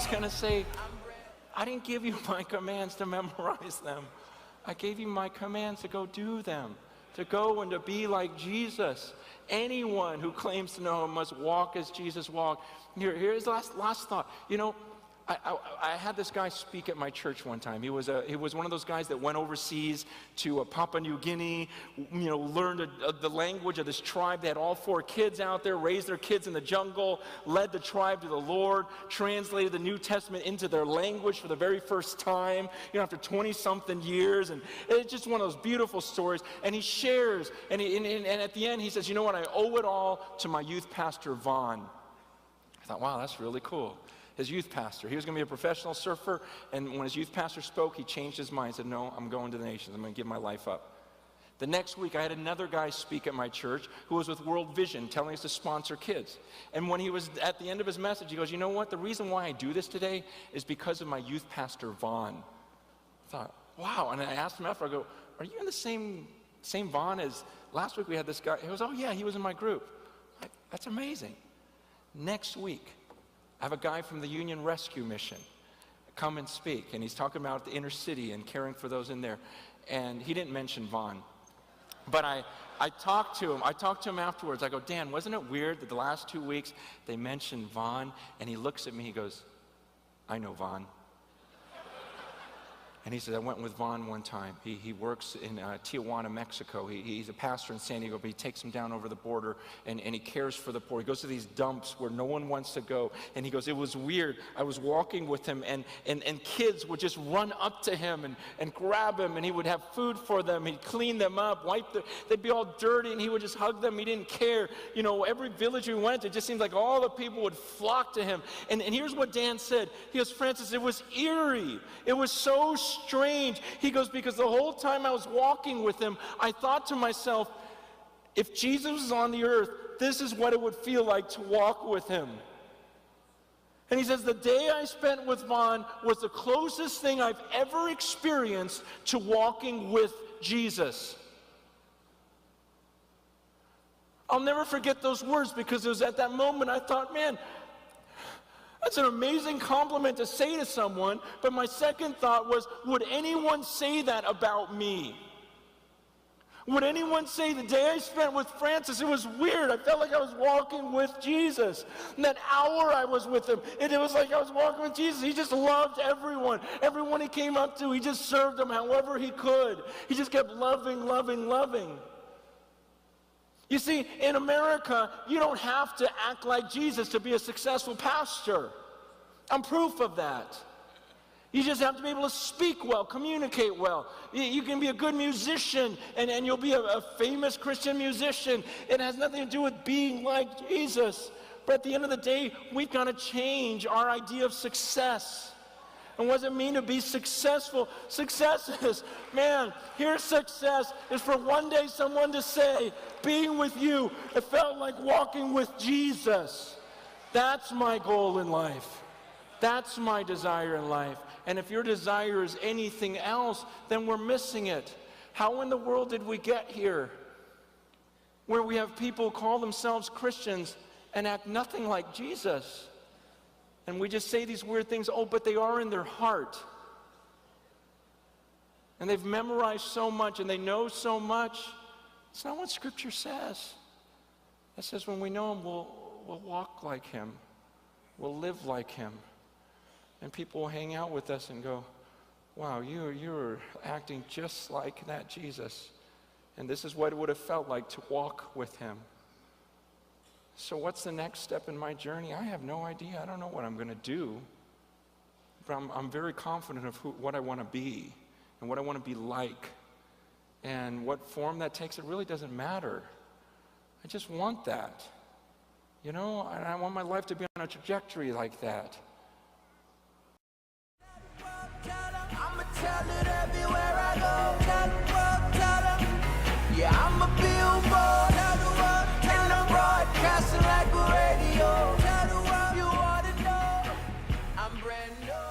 he's going to say, I didn't give you my commands to memorize them. I gave you my commands to go do them, to go and to be like Jesus. Anyone who claims to know him must walk as Jesus walked. Here's the last thought. You know, I had this guy speak at my church one time. He was one of those guys that went overseas to Papua New Guinea, you know, learned the language of this tribe. They had all 4 kids out there, raised their kids in the jungle, led the tribe to the Lord, translated the New Testament into their language for the very first time, you know, after 20-something years. And it's just one of those beautiful stories. And he shares, and at the end he says, you know what, I owe it all to my youth pastor, Vaughn. I thought, wow, that's really cool. His youth pastor. He was going to be a professional surfer, and when his youth pastor spoke, he changed his mind. He said, no, I'm going to the nations. I'm going to give my life up. The next week, I had another guy speak at my church who was with World Vision, telling us to sponsor kids. And when he was at the end of his message, he goes, you know what? The reason why I do this today is because of my youth pastor, Vaughn. I thought, wow. And I asked him after, I go, are you in the same Vaughn as last week we had this guy? He goes, oh, yeah, he was in my group. That's amazing. Next week, I have a guy from the Union Rescue Mission come and speak, and he's talking about the inner city and caring for those in there. And he didn't mention Vaughn. But I talked to him. I talked to him afterwards. I go, Dan, wasn't it weird that the last 2 weeks they mentioned Vaughn? And he looks at me, he goes, I know Vaughn. And he said, I went with Vaughn one time. He works in Tijuana, Mexico. He's a pastor in San Diego, but he takes him down over the border, and he cares for the poor. He goes to these dumps where no one wants to go. And he goes, it was weird. I was walking with him, and kids would just run up to him and grab him, and he would have food for them. He'd clean them up, they'd be all dirty, and he would just hug them. He didn't care. You know, every village we went to, it just seemed like all the people would flock to him. And here's what Dan said. He goes, Francis, it was eerie. It was so strange. He goes, because the whole time I was walking with him, I thought to myself, if Jesus was on the earth, this is what it would feel like to walk with him. And he says, the day I spent with Vaughn was the closest thing I've ever experienced to walking with Jesus. I'll never forget those words, because it was at that moment I thought, man, that's an amazing compliment to say to someone, but my second thought was, would anyone say that about me? Would anyone say the day I spent with Francis, it was weird. I felt like I was walking with Jesus. And that hour I was with him, it was like I was walking with Jesus. He just loved everyone. Everyone he came up to, he just served them however he could. He just kept loving, loving, loving. You see, in America, you don't have to act like Jesus to be a successful pastor. I'm proof of that. You just have to be able to speak well, communicate well. You can be a good musician, and you'll be a famous Christian musician. It has nothing to do with being like Jesus. But at the end of the day, we've got to change our idea of success. And what does it mean to be successful? Success is, man, here's success, is for one day someone to say, being with you, it felt like walking with Jesus. That's my goal in life. That's my desire in life. And if your desire is anything else, then we're missing it. How in the world did we get here? Where we have people call themselves Christians and act nothing like Jesus. And we just say these weird things, oh, but they are in their heart. And they've memorized so much and they know so much. It's not what Scripture says. It says when we know him, we'll walk like him. We'll live like him. And people will hang out with us and go, wow, you're acting just like that Jesus. And this is what it would have felt like to walk with him. So what's the next step in my journey? I have no idea. I don't know what I'm going to do. But I'm very confident of what I want to be and what I want to be like. And what form that takes, it really doesn't matter. I just want that. You know, and I want my life to be on a trajectory like that. I'ma tell it everywhere I go. Tell the world, tell them. Yeah, I'm a billboard. Tell the world, and I'm broadcasting like a radio. Tell the world you ought to know. I'm brand new.